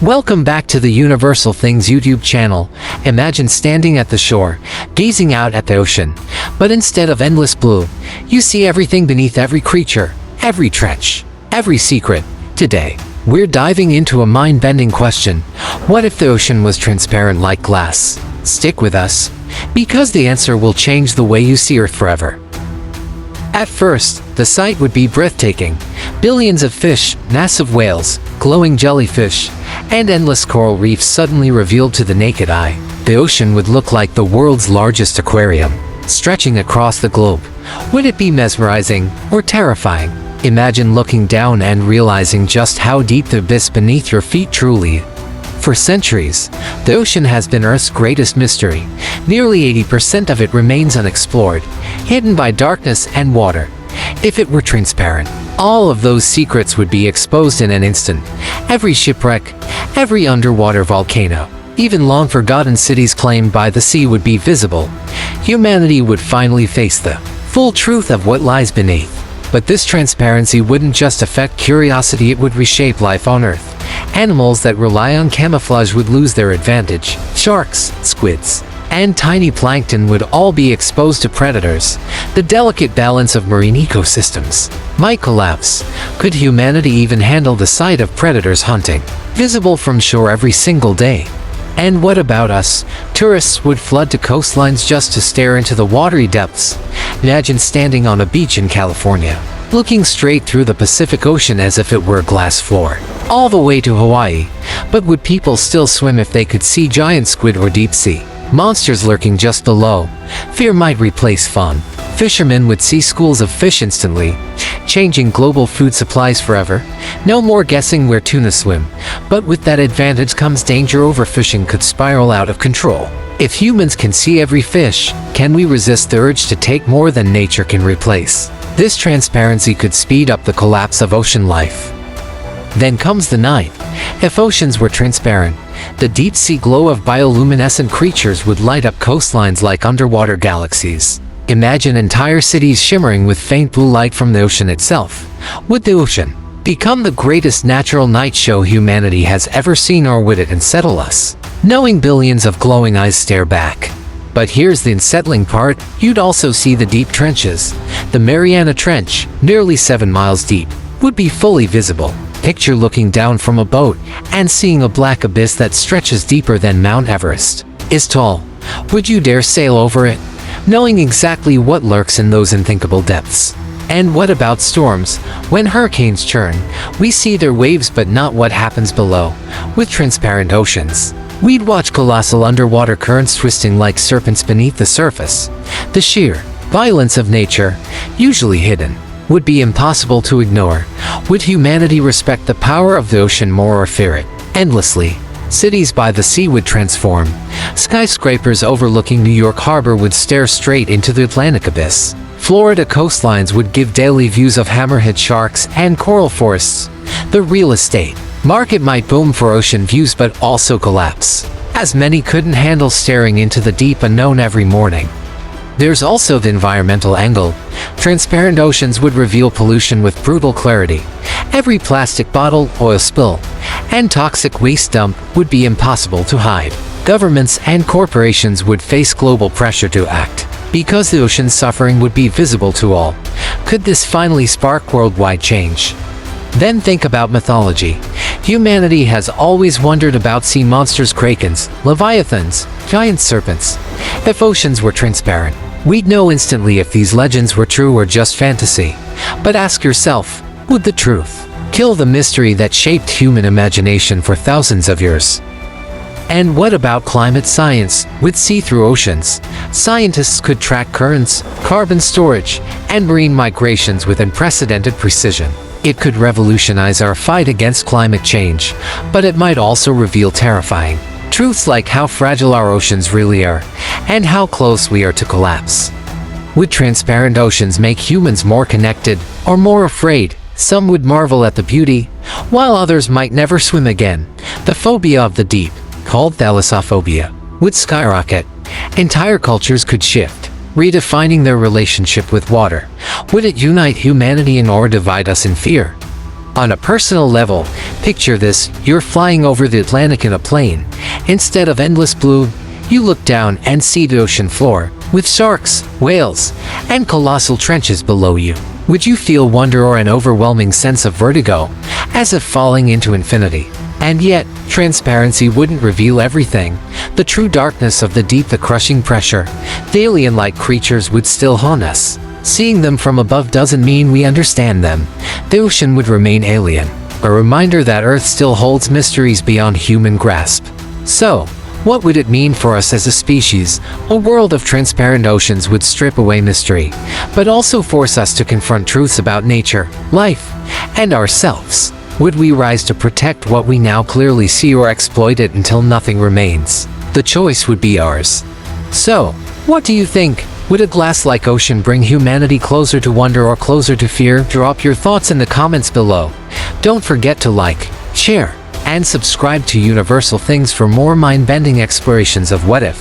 Welcome back to the Universal Things YouTube channel. Imagine standing at the shore, gazing out at the ocean. But instead of endless blue, you see everything beneath every creature, every trench, every secret. Today, we're diving into a mind-bending question. What if the ocean was transparent like glass? Stick with us, because the answer will change the way you see Earth forever. At first, the sight would be breathtaking. Billions of fish, massive whales, glowing jellyfish, and endless coral reefs suddenly revealed to the naked eye. The ocean would look like the world's largest aquarium, stretching across the globe. Would it be mesmerizing or terrifying? Imagine looking down and realizing just how deep the abyss beneath your feet truly is. For centuries, the ocean has been Earth's greatest mystery. Nearly 80% of it remains unexplored, hidden by darkness and water. If it were transparent, all of those secrets would be exposed in an instant. Every shipwreck, every underwater volcano, even long-forgotten cities claimed by the sea would be visible. Humanity would finally face the full truth of what lies beneath. But this transparency wouldn't just affect curiosity, it would reshape life on Earth. Animals that rely on camouflage would lose their advantage. Sharks, squids, and tiny plankton would all be exposed to predators. The delicate balance of marine ecosystems might collapse. Could humanity even handle the sight of predators hunting, visible from shore every single day? And what about us? Tourists would flood to coastlines just to stare into the watery depths. Imagine standing on a beach in California, looking straight through the Pacific Ocean as if it were a glass floor, all the way to Hawaii. But would people still swim if they could see giant squid or deep-sea monsters lurking just below? Fear might replace fun. Fishermen would see schools of fish instantly, changing global food supplies forever. No more guessing where tuna swim. But with that advantage comes danger. Overfishing could spiral out of control. If humans can see every fish, can we resist the urge to take more than nature can replace? This transparency could speed up the collapse of ocean life. Then comes the night. If oceans were transparent, the deep-sea glow of bioluminescent creatures would light up coastlines like underwater galaxies. Imagine entire cities shimmering with faint blue light from the ocean itself. Would the ocean become the greatest natural night show humanity has ever seen, or would it unsettle us, knowing billions of glowing eyes stare back? But here's the unsettling part, you'd also see the deep trenches. The Mariana Trench, nearly 7 miles deep, would be fully visible. Picture looking down from a boat and seeing a black abyss that stretches deeper than Mount Everest is tall. Would you dare sail over it, knowing exactly what lurks in those unthinkable depths? And what about storms? When hurricanes churn, we see their waves but not what happens below. With transparent oceans, we'd watch colossal underwater currents twisting like serpents beneath the surface. The sheer violence of nature, usually hidden, would be impossible to ignore. Would humanity respect the power of the ocean more or fear it endlessly? Cities by the sea would transform. Skyscrapers overlooking New York Harbor would stare straight into the Atlantic abyss. Florida coastlines would give daily views of hammerhead sharks and coral forests. The real estate market might boom for ocean views but also collapse, as many couldn't handle staring into the deep unknown every morning. There's also the environmental angle. Transparent oceans would reveal pollution with brutal clarity. Every plastic bottle, oil spill, and toxic waste dump would be impossible to hide. Governments and corporations would face global pressure to act, because the ocean's suffering would be visible to all. Could this finally spark worldwide change? Then think about mythology. Humanity has always wondered about sea monsters, krakens, leviathans, giant serpents. If oceans were transparent, we'd know instantly if these legends were true or just fantasy. But ask yourself, would the truth kill the mystery that shaped human imagination for thousands of years? And what about climate science? With see-through oceans, scientists could track currents, carbon storage, and marine migrations with unprecedented precision. It could revolutionize our fight against climate change, but it might also reveal terrifying truths like how fragile our oceans really are, and how close we are to collapse. Would transparent oceans make humans more connected, or more afraid? Some would marvel at the beauty, while others might never swim again. The phobia of the deep, called thalassophobia, would skyrocket. Entire cultures could shift, redefining their relationship with water. Would it unite humanity or divide us in fear? On a personal level, picture this: you're flying over the Atlantic in a plane. Instead of endless blue, you look down and see the ocean floor, with sharks, whales, and colossal trenches below you. Would you feel wonder or an overwhelming sense of vertigo, as if falling into infinity? And yet, transparency wouldn't reveal everything. The true darkness of the deep, the crushing pressure. The alien-like creatures would still haunt us. Seeing them from above doesn't mean we understand them. The ocean would remain alien, a reminder that Earth still holds mysteries beyond human grasp. So, what would it mean for us as a species? A world of transparent oceans would strip away mystery, but also force us to confront truths about nature, life, and ourselves. Would we rise to protect what we now clearly see, or exploit it until nothing remains? The choice would be ours. So, what do you think? Would a glass-like ocean bring humanity closer to wonder or closer to fear? Drop your thoughts in the comments below. Don't forget to like, share, and subscribe to Universal Things for more mind-bending explorations of what if.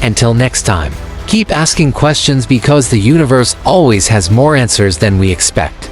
Until next time, keep asking questions, because the universe always has more answers than we expect.